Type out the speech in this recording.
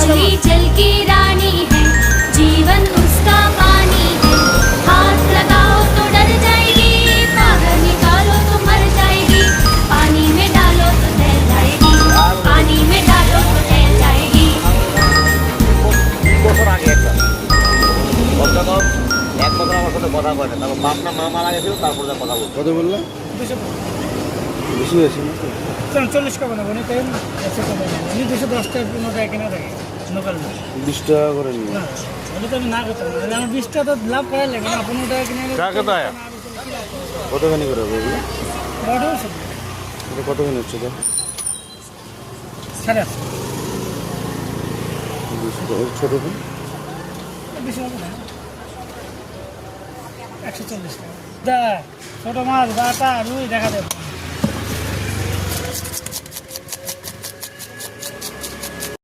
मछली जल की रानी है, जीवन उसका पानी है। हाथ लगाओ तो डर जाएगी, बाहर निकालो तो मर जाएगी। पानी में डालो तो तैर जाएगी, पानी में डालो तो तैर जाएगी। 3 বছর আগে একবার যখন 1 বছর আমার সাথে কথা বলে, তারপর পাবনা মা মারা গেছিল, তারপর যা কথা বলতো। কত বললা? 250 বেশি হয়েছে না তো? 40 টাকা নেবো, তাই 210 টাকা 15 টাকা কেনা থাকে লোকাল। 20 টাকা করে নিয়ে। না ওটা তো আমি না করতাম, আমার 20 টাকা তো লাভ করার লাগে না, 15 টাকা কিনে কতখানি করে হবে এগুলো? এটা কতখানি হচ্ছে তো? 8.5 ছোট তো? বেশি হবে না, 140 টাকা। ছোট মাছ বাটা রুই দেখা দেবো।